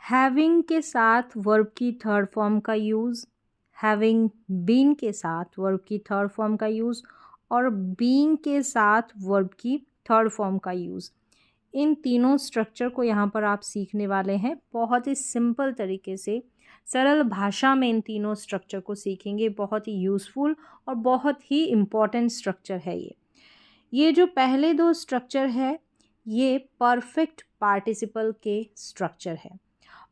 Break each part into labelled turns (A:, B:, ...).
A: Having के साथ verb की थर्ड फॉर्म का यूज़, हैविंग बीन के साथ वर्ब की थर्ड फॉर्म का यूज़ और बीइंग के साथ वर्ब की थर्ड फॉर्म का यूज़, इन तीनों स्ट्रक्चर को यहाँ पर आप सीखने वाले हैं। बहुत ही सिंपल तरीके से सरल भाषा में इन तीनों स्ट्रक्चर को सीखेंगे। बहुत ही यूज़फुल और बहुत ही इम्पॉर्टेंट स्ट्रक्चर है ये जो पहले दो स्ट्रक्चर है ये परफेक्ट पार्टिसिपल के स्ट्रक्चर है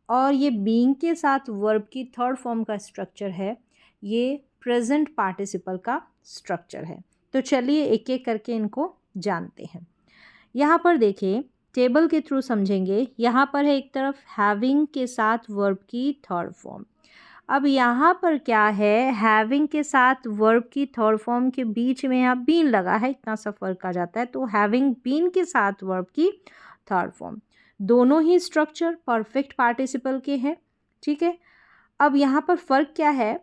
A: और ये बीइंग के साथ वर्ब की थर्ड फॉर्म का स्ट्रक्चर है, ये प्रेजेंट पार्टिसिपल का स्ट्रक्चर है। तो चलिए एक एक करके इनको जानते हैं। यहाँ पर देखिए टेबल के थ्रू समझेंगे। यहाँ पर है एक तरफ हैविंग के साथ वर्ब की थर्ड फॉर्म। अब यहाँ पर क्या है, हैविंग के साथ वर्ब की थर्ड फॉर्म के बीच में यहाँ बीन लगा है, इतना सा फर्क आ जाता है। तो हैविंग बीन के साथ वर्ब की थर्ड फॉर्म, दोनों ही स्ट्रक्चर परफेक्ट पार्टिसिपल के हैं। ठीक है, अब यहाँ पर फ़र्क क्या है,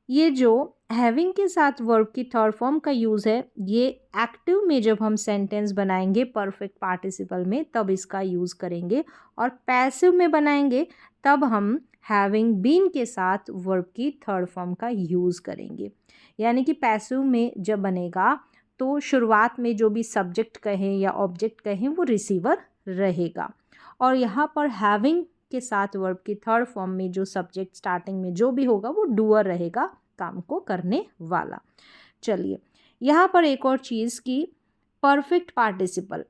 A: ये जो हैविंग के साथ वर्ब की थर्ड फॉर्म का यूज़ है ये एक्टिव में जब हम सेंटेंस बनाएंगे परफेक्ट पार्टिसिपल में तब इसका यूज़ करेंगे, और पैसिव में बनाएंगे तब हम हैविंग बीन के साथ वर्ब की थर्ड फॉर्म का यूज़ करेंगे। यानी कि पैसिव में जब बनेगा तो शुरुआत में जो भी सब्जेक्ट कहें या ऑब्जेक्ट कहें वो रिसीवर रहेगा, और यहाँ पर हैविंग के साथ वर्ब की थर्ड फॉर्म में जो सब्जेक्ट स्टार्टिंग में जो भी होगा वो डूअर रहेगा, काम को करने वाला। चलिए यहाँ पर एक और चीज़ की परफेक्ट पार्टिसिपल,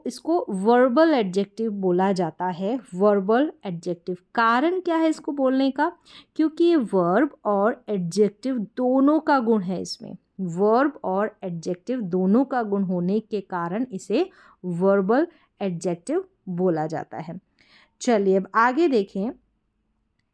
A: इसको वर्बल एडजेक्टिव बोला जाता है। वर्बल एडजेक्टिव, कारण क्या है इसको बोलने का, क्योंकि ये वर्ब और एडजेक्टिव दोनों का गुण है इसमें। वर्ब और एडजेक्टिव दोनों का गुण होने के कारण इसे वर्बल एडजेक्टिव बोला जाता है। चलिए अब आगे देखें।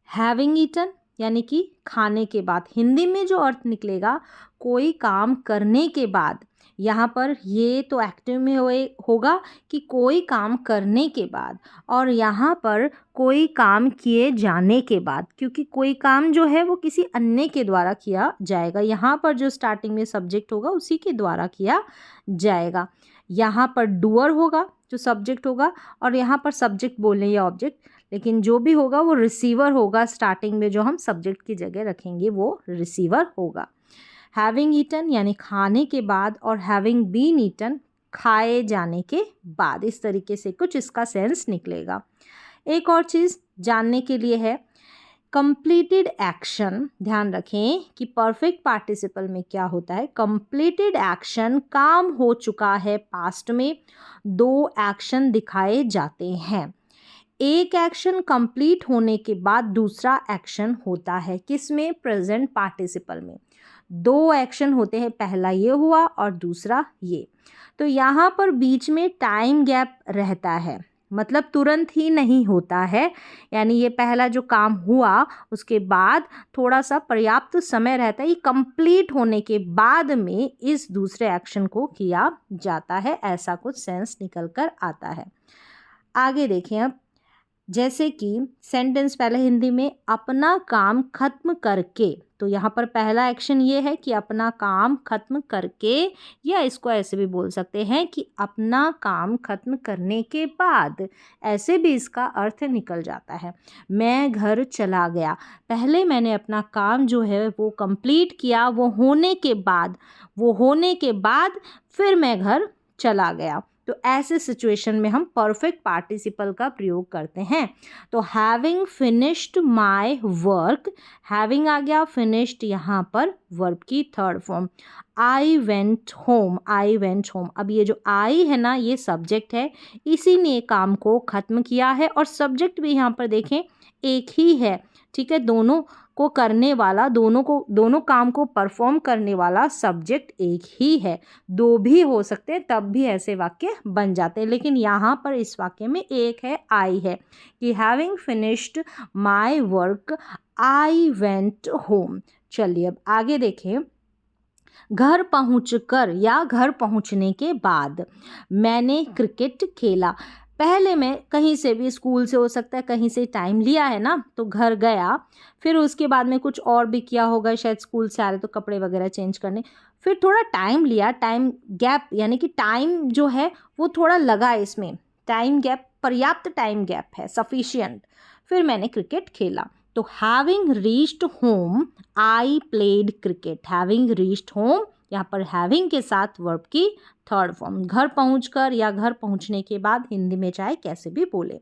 A: हैविंग ईटन यानी कि खाने के बाद, हिंदी में जो अर्थ निकलेगा कोई काम करने के बाद, यहाँ पर ये तो एक्टिव में होगा कि कोई काम करने के बाद, और यहाँ पर कोई काम किए जाने के बाद, क्योंकि कोई काम जो है वो किसी अन्य के द्वारा किया जाएगा। यहाँ पर जो स्टार्टिंग में सब्जेक्ट होगा उसी के द्वारा किया जाएगा। यहाँ पर डूअर होगा जो सब्जेक्ट होगा, और यहाँ पर सब्जेक्ट बोलें या ऑब्जेक्ट, लेकिन जो भी होगा वो रिसीवर होगा। स्टार्टिंग में जो हम सब्जेक्ट की जगह रखेंगे वो रिसीवर होगा। हैविंग ईटन यानी खाने के बाद, और हैविंग बीन ईटन खाए जाने के बाद। इस तरीके से कुछ इसका सेंस निकलेगा। एक और चीज़ जानने के लिए है, कंप्लीटेड एक्शन। ध्यान रखें कि परफेक्ट पार्टिसिपल में क्या होता है, कंप्लीटेड एक्शन, काम हो चुका है पास्ट में, दो एक्शन दिखाए जाते हैं। एक एक्शन कंप्लीट होने के बाद दूसरा एक्शन होता है, किसमें, प्रेजेंट पार्टिसिपल में। दो एक्शन होते हैं, पहला ये हुआ और दूसरा ये। तो यहाँ पर बीच में टाइम गैप रहता है, मतलब तुरंत ही नहीं होता है। यानी ये पहला जो काम हुआ उसके बाद थोड़ा सा पर्याप्त समय रहता है, ये कंप्लीट होने के बाद में इस दूसरे एक्शन को किया जाता है। ऐसा कुछ सेंस निकल कर आता है। आगे देखें अब, जैसे कि सेंटेंस पहले हिंदी में अपना काम खत्म करके, तो यहाँ पर पहला एक्शन ये है कि अपना काम खत्म करके, या इसको ऐसे भी बोल सकते हैं कि अपना काम खत्म करने के बाद, ऐसे भी इसका अर्थ निकल जाता है। मैं घर चला गया, पहले मैंने अपना काम जो है वो कंप्लीट किया, वो होने के बाद फिर मैं घर चला गया। तो ऐसे सिचुएशन में हम परफेक्ट पार्टिसिपल का प्रयोग करते हैं। तो having finished my work, having आ गया, फिनिश्ड यहाँ पर वर्ब की third form. I went home, I went home. अब ये जो आई है ना, ये सब्जेक्ट है, इसी ने काम को ख़त्म किया है, और सब्जेक्ट भी यहाँ पर देखें एक ही है। ठीक है, दोनों को करने वाला, दोनों काम को परफॉर्म करने वाला सब्जेक्ट एक ही है। दो भी हो सकते हैं, तब भी ऐसे वाक्य बन जाते हैं, लेकिन यहाँ पर इस वाक्य में एक है, आई है, कि having finished my work I went home. चलिए अब आगे देखें। घर पहुंचकर या घर पहुंचने के बाद, मैंने क्रिकेट खेला। पहले मैं कहीं से भी, स्कूल से हो सकता है, कहीं से टाइम लिया है ना, तो घर गया, फिर उसके बाद में कुछ और भी किया होगा, शायद स्कूल से आ रहे तो कपड़े वगैरह चेंज करने, फिर थोड़ा टाइम लिया, टाइम गैप यानी कि टाइम जो है वो थोड़ा लगा, इसमें टाइम गैप पर्याप्त टाइम गैप है, सफिशिएंट, फिर मैंने क्रिकेट खेला। तो having reached home I played cricket. Having reached home, यहाँ पर हैविंग के साथ वर्ब की थर्ड फॉर्म, घर पहुंचकर या घर पहुंचने के बाद, हिंदी में चाहे कैसे भी बोले।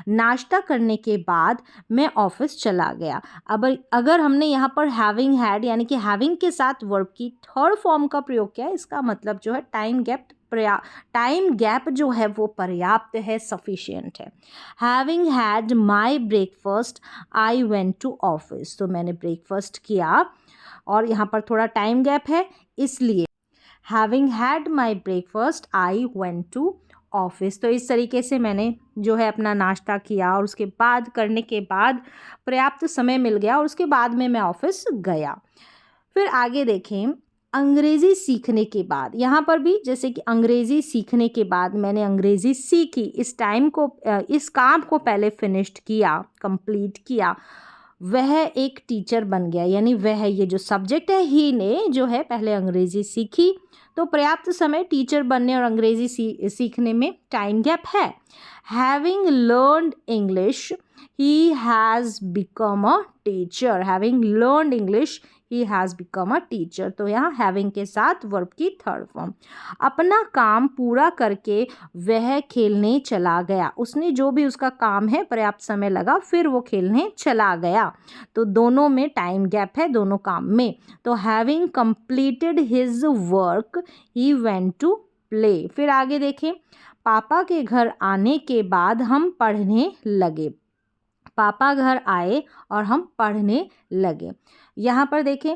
A: नाश्ता करने के बाद मैं ऑफिस चला गया। अब अगर हमने यहाँ पर हैविंग हैड यानी कि हैविंग के साथ वर्ब की थर्ड फॉर्म का प्रयोग किया, इसका मतलब जो है टाइम गैप जो है वो पर्याप्त है, सफिशिएंट है। Having had my breakfast I went to office. तो मैंने ब्रेकफास्ट किया और यहाँ पर थोड़ा टाइम गैप है, इसलिए having had my breakfast I went to office. तो इस तरीके से मैंने जो है अपना नाश्ता किया और उसके बाद करने के बाद पर्याप्त समय मिल गया और उसके बाद में मैं ऑफिस गया। फिर आगे देखें, अंग्रेज़ी सीखने के बाद, यहाँ पर भी जैसे कि अंग्रेज़ी सीखने के बाद मैंने अंग्रेज़ी सीखी, इस काम को पहले फिनिश्ड किया, कंप्लीट किया, वह एक टीचर बन गया। यानी वह, ये जो सब्जेक्ट है, ही ने जो है पहले अंग्रेज़ी सीखी, तो पर्याप्त समय टीचर बनने और अंग्रेज़ी सीखने में टाइम गैप है। Having learned English he has become a teacher. Having learned English he has become a teacher. तो यहाँ हैविंग के साथ वर्ब की थर्ड फॉर्म। अपना काम पूरा करके वह खेलने चला गया। उसने जो भी उसका काम है, पर्याप्त समय लगा, फिर वो खेलने चला गया। तो दोनों में टाइम गैप है, दोनों काम में। तो having completed his work he went to play. फिर आगे देखें, पापा के घर आने के बाद हम पढ़ने लगे। पापा घर आए और हम पढ़ने लगे। यहाँ पर देखें,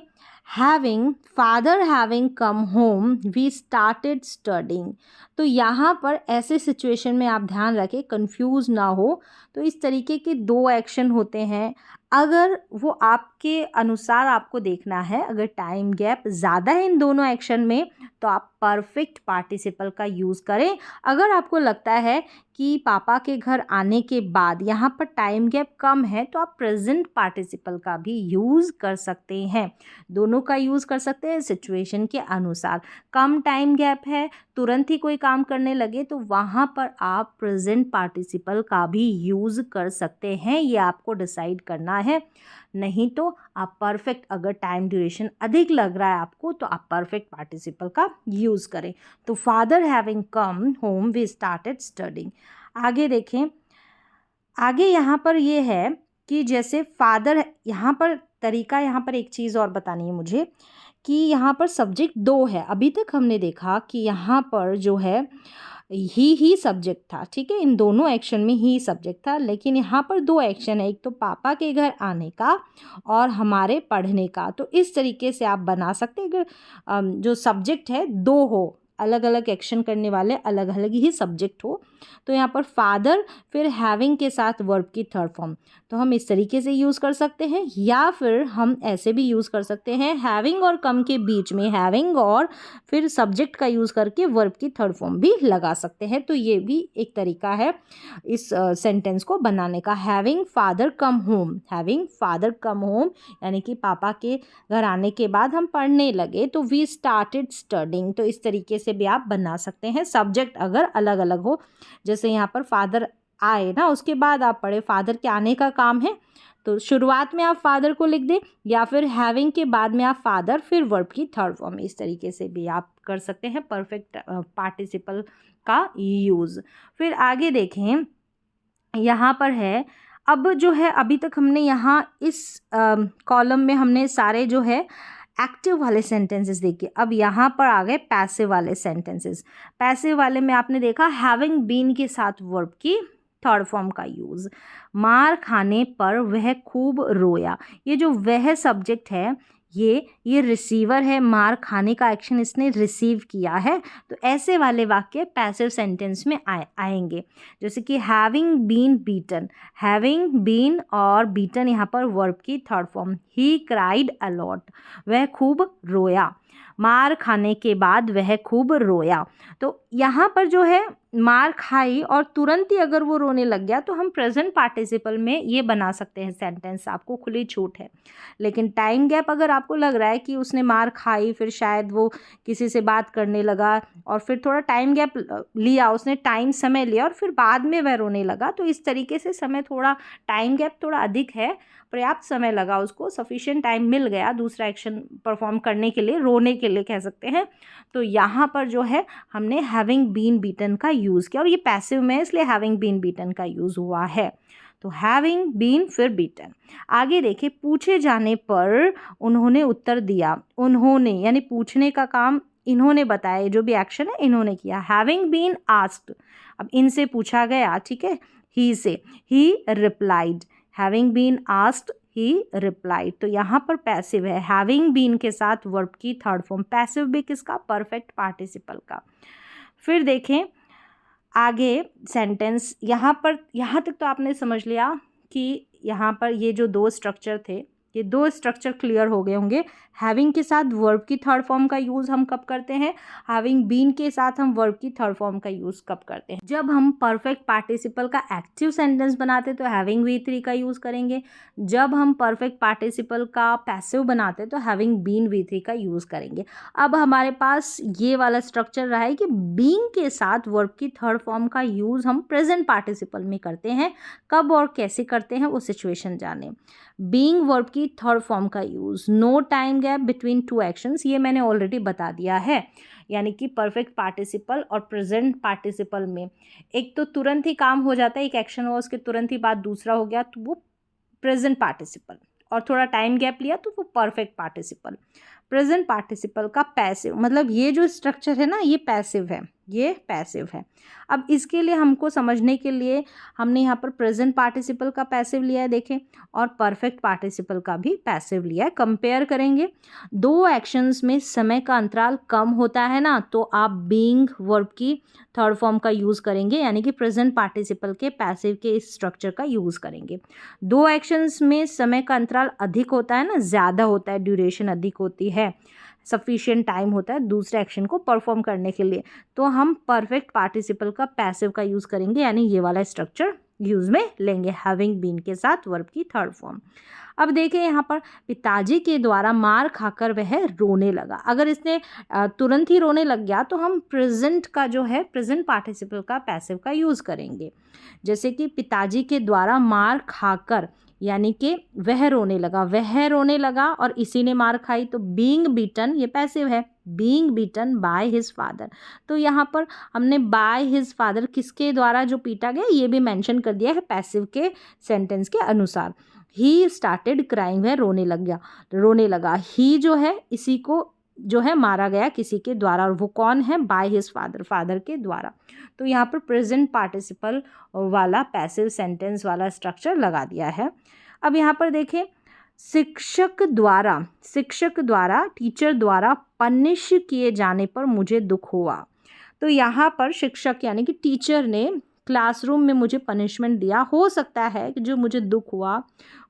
A: father having come home we started studying. तो यहाँ पर ऐसे सिचुएशन में आप ध्यान रखें, कंफ्यूज ना हो। तो इस तरीके के दो एक्शन होते हैं, अगर वो आपके अनुसार आपको देखना है, अगर टाइम गैप ज़्यादा है इन दोनों एक्शन में, तो आप परफेक्ट पार्टिसिपल का यूज़ करें। अगर आपको लगता है कि पापा के घर आने के बाद यहाँ पर टाइम गैप कम है, तो आप प्रेजेंट पार्टिसिपल का भी यूज़ कर सकते हैं। दोनों का यूज़ कर सकते हैं सिचुएशन के अनुसार। कम टाइम गैप है, तुरंत ही कोई काम करने लगे, तो वहाँ पर आप प्रेजेंट पार्टिसिपल का भी यूज़ कर सकते हैं। ये आपको डिसाइड करना है। नहीं तो आप परफेक्ट, अगर टाइम ड्यूरेशन अधिक लग रहा है आपको, तो आप परफेक्ट पार्टिसिपल का यूज़ करें। तो father having come home we started studying. आगे देखें, आगे यहाँ पर ये है कि जैसे फादर, यहाँ पर तरीका, यहाँ पर एक चीज़ और बतानी है मुझे कि यहाँ पर सब्जेक्ट दो है। अभी तक हमने देखा कि यहाँ पर जो है ही सब्जेक्ट था, ठीक है, इन दोनों एक्शन में ही सब्जेक्ट था, लेकिन यहाँ पर दो एक्शन है, एक तो पापा के घर आने का और हमारे पढ़ने का। तो इस तरीके से आप बना सकते हैं, अगर जो सब्जेक्ट है दो हो, अलग अलग एक्शन करने वाले अलग अलग ही सब्जेक्ट हो, तो यहाँ पर फादर फिर हैविंग के साथ वर्ब की थर्ड फॉर्म, तो हम इस तरीके से यूज़ कर सकते हैं, या फिर हम ऐसे भी यूज़ कर सकते हैं, हैविंग और कम के बीच में हैविंग और फिर सब्जेक्ट का यूज़ करके वर्ब की थर्ड फॉर्म भी लगा सकते हैं। तो ये भी एक तरीका है इस सेंटेंस को बनाने का। Having father come home, having father come home यानी कि पापा के घर आने के बाद हम पढ़ने लगे, तो वी स्टार्टेड स्टडिंग। तो इस तरीके से भी आप बना सकते हैं, सब्जेक्ट अगर अलग अलग हो। जैसे यहाँ पर फादर आए ना, उसके बाद आप पढ़े, फादर के आने का काम है, तो शुरुआत में आप फादर को लिख दें, या फिर हैविंग के बाद में आप फादर फिर वर्ब की थर्ड फॉर्म। इस तरीके से भी आप कर सकते हैं परफेक्ट पार्टिसिपल का यूज़। फिर आगे देखें, यहाँ पर है, अब जो है अभी तक हमने यहाँ इस कॉलम में हमने सारे जो है एक्टिव वाले सेंटेंसेस देखे। अब यहाँ पर आ गए पैसिव वाले सेंटेंसेस। पैसिव वाले में आपने देखा हैविंग बीन के साथ वर्ब की थर्ड फॉर्म का यूज़। मार खाने पर वह खूब रोया, ये जो वह सब्जेक्ट है, ये रिसीवर है, मार खाने का एक्शन इसने रिसीव किया है, तो ऐसे वाले वाक्य पैसिव सेंटेंस में आएंगे। जैसे कि having been beaten, having been और बीटन यहाँ पर वर्ब की third form. He cried a lot, वह खूब रोया। मार खाने के बाद वह खूब रोया, तो यहाँ पर जो है मार खाई और तुरंत ही अगर वो रोने लग गया तो हम प्रेजेंट पार्टिसिपल में ये बना सकते हैं सेंटेंस, आपको खुली छूट है। लेकिन टाइम गैप अगर आपको लग रहा है कि उसने मार खाई, फिर शायद वो किसी से बात करने लगा और फिर थोड़ा टाइम गैप लिया, उसने समय लिया और फिर बाद में वह रोने लगा, तो इस तरीके से समय थोड़ा, टाइम गैप थोड़ा अधिक है, पर्याप्त समय लगा उसको, सफिशिएंट टाइम मिल गया दूसरा एक्शन परफॉर्म करने के लिए, रोने के लिए कह सकते हैं। तो यहाँ पर जो है हमने हैविंग बीन बीटन का यूज़ किया और ये पैसिव में इसलिए हैविंग बीन बीटन का यूज़ हुआ है। तो हैविंग बीन फिर बीटन। आगे देखिए, पूछे जाने पर उन्होंने उत्तर दिया। उन्होंने यानी पूछने का काम इन्होंने बताया, जो भी एक्शन है इन्होंने किया। हैविंग बीन आस्क्ड, अब इनसे पूछा गया, ठीक है, ही से, he replied. Having been asked he replied, तो यहाँ पर पैसिव है। हैविंग बीन के साथ वर्ब की थर्ड फॉर्म, पैसिव भी किसका, परफेक्ट पार्टिसिपल का। फिर देखें आगे सेंटेंस, यहाँ तक तो आपने समझ लिया कि यहाँ पर ये जो दो स्ट्रक्चर थे, ये दो स्ट्रक्चर क्लियर हो गए होंगे। हैविंग के साथ वर्ब की थर्ड फॉर्म का यूज़ हम कब करते हैं, हैविंग बीन के साथ हम वर्ब की थर्ड फॉर्म का यूज़ कब करते हैं, जब हम परफेक्ट पार्टिसिपल का एक्टिव सेंटेंस बनाते तो हैविंग V3 का यूज़ करेंगे। जब हम परफेक्ट पार्टिसिपल का पैसिव बनाते तो हैविंग बीन V3 का यूज़ करेंगे। अब हमारे पास ये वाला स्ट्रक्चर रहा है कि बीइंग के साथ वर्ब की थर्ड फॉर्म का यूज़ हम प्रेजेंट पार्टिसिपल में करते हैं। कब और कैसे करते हैं वो सिचुएशन जाने। बीइंग वर्ब की थर्ड फॉर्म का use, no time gap between two actions, ये मैंने ऑलरेडी बता दिया है। यानी कि परफेक्ट पार्टिसिपल और प्रेजेंट पार्टिसिपल में एक तो तुरंत ही काम हो जाता है, एक एक्शन हुआ उसके तुरंत ही बाद दूसरा हो गया तो वो प्रेजेंट पार्टिसिपल, और थोड़ा टाइम गैप लिया तो वो परफेक्ट पार्टिसिपल। प्रेजेंट पार्टिसिपल का पैसिव, मतलब ये जो स्ट्रक्चर है ना ये पैसिव है, ये पैसिव है। अब इसके लिए हमको समझने के लिए हमने यहाँ पर प्रेजेंट पार्टिसिपल का पैसिव लिया है देखें, और परफेक्ट पार्टिसिपल का भी पैसिव लिया है। कंपेयर करेंगे, दो एक्शंस में समय का अंतराल कम होता है ना, तो आप बीइंग वर्ब की थर्ड फॉर्म का यूज़ करेंगे, यानी कि प्रेजेंट पार्टिसिपल के पैसिव के इस स्ट्रक्चर का यूज़ करेंगे। दो एक्शंस में समय का अंतराल अधिक होता है ना, ज़्यादा होता है, ड्यूरेशन अधिक होती है, सफिशिएंट टाइम होता है दूसरे एक्शन को परफॉर्म करने के लिए, तो हम परफेक्ट पार्टिसिपल का पैसिव का यूज़ करेंगे, यानी ये वाला स्ट्रक्चर यूज़ में लेंगे, हैविंग बीन के साथ वर्ब की थर्ड फॉर्म। अब देखें यहाँ पर, पिताजी के द्वारा मार खाकर वह रोने लगा। अगर इसने तुरंत ही रोने लग गया तो हम प्रेजेंट का जो है प्रेजेंट पार्टिसिपल का पैसिव का यूज़ करेंगे। जैसे कि पिताजी के द्वारा मार खाकर, यानी कि वह रोने लगा और इसी ने मार खाई, तो बीइंग बीटन ये पैसिव है, being beaten by his father. तो यहाँ पर हमने बाय हिज फादर, किसके द्वारा जो पीटा गया, ये भी मेंशन कर दिया है पैसिव के सेंटेंस के अनुसार। ही स्टार्टेड क्राइंग, वह रोने लगा। ही जो है इसी को जो है मारा गया किसी के द्वारा, और वो कौन है, बाय हिज फादर, फादर के द्वारा। तो यहाँ पर प्रेजेंट पार्टिसिपल वाला पैसिव सेंटेंस वाला स्ट्रक्चर लगा दिया है। अब यहाँ पर देखें, शिक्षक द्वारा टीचर द्वारा पनिश किए जाने पर मुझे दुख हुआ। तो यहाँ पर शिक्षक यानी कि टीचर ने क्लासरूम में मुझे पनिशमेंट दिया, हो सकता है कि जो मुझे दुख हुआ,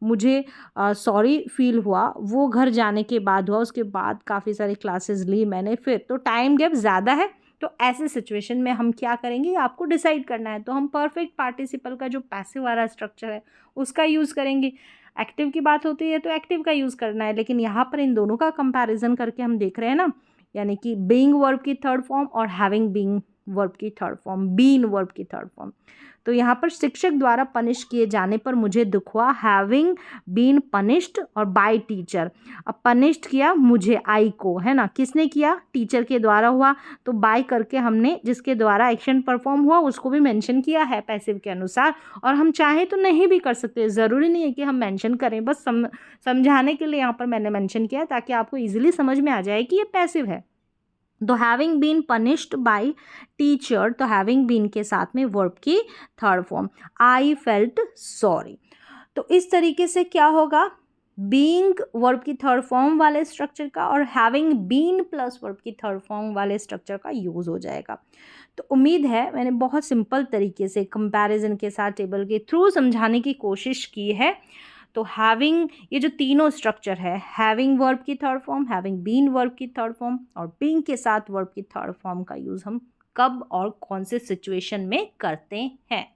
A: मुझे सॉरी फील हुआ, वो घर जाने के बाद हुआ, उसके बाद काफ़ी सारी क्लासेस ली मैंने, फिर तो टाइम गैप ज़्यादा है, तो ऐसे सिचुएशन में हम क्या करेंगे आपको डिसाइड करना है। तो हम परफेक्ट पार्टिसिपल का जो पैसिव वाला स्ट्रक्चर है उसका यूज़ करेंगे। एक्टिव की बात होती है तो एक्टिव का यूज़ करना है, लेकिन यहाँ पर इन दोनों का कंपैरिजन करके हम देख रहे हैं ना, यानी कि बीइंग वर्ब की थर्ड फॉर्म और हैविंग बीइंग वर्ब की थर्ड फॉर्म, बीन वर्ब की थर्ड फॉर्म। तो यहाँ पर शिक्षक द्वारा पनिश किए जाने पर मुझे दुख हुआ, हैविंग बीन पनिश्ड, और बाय टीचर, अब पनिश्ड किया मुझे, आई को, है ना, किसने किया, टीचर के द्वारा हुआ, तो बाय करके हमने जिसके द्वारा एक्शन परफॉर्म हुआ उसको भी मेंशन किया है पैसिव के अनुसार। और हम चाहे तो नहीं भी कर सकते, ज़रूरी नहीं है कि हम मेंशन करें, बस समझाने के लिए यहाँ पर मैंने मेंशन किया ताकि आपको ईजिली समझ में आ जाए कि ये पैसिव है। तो having been punished by teacher, तो हैविंग बीन के साथ में वर्ब की third form, I felt sorry. तो इस तरीके से क्या होगा, बीइंग वर्ब की थर्ड फॉर्म वाले स्ट्रक्चर का और हैविंग बीन प्लस वर्ब की थर्ड फॉर्म वाले स्ट्रक्चर का यूज़ हो जाएगा। तो उम्मीद है मैंने बहुत सिंपल तरीके से कंपैरिजन के साथ टेबल के थ्रू समझाने की कोशिश की है। तो हैविंग, ये जो तीनों स्ट्रक्चर है, हैविंग वर्ब की third form, having been verb की थर्ड फॉर्म और बीइंग के साथ वर्ब की थर्ड फॉर्म का यूज़ हम कब और कौन से सिचुएशन में करते हैं।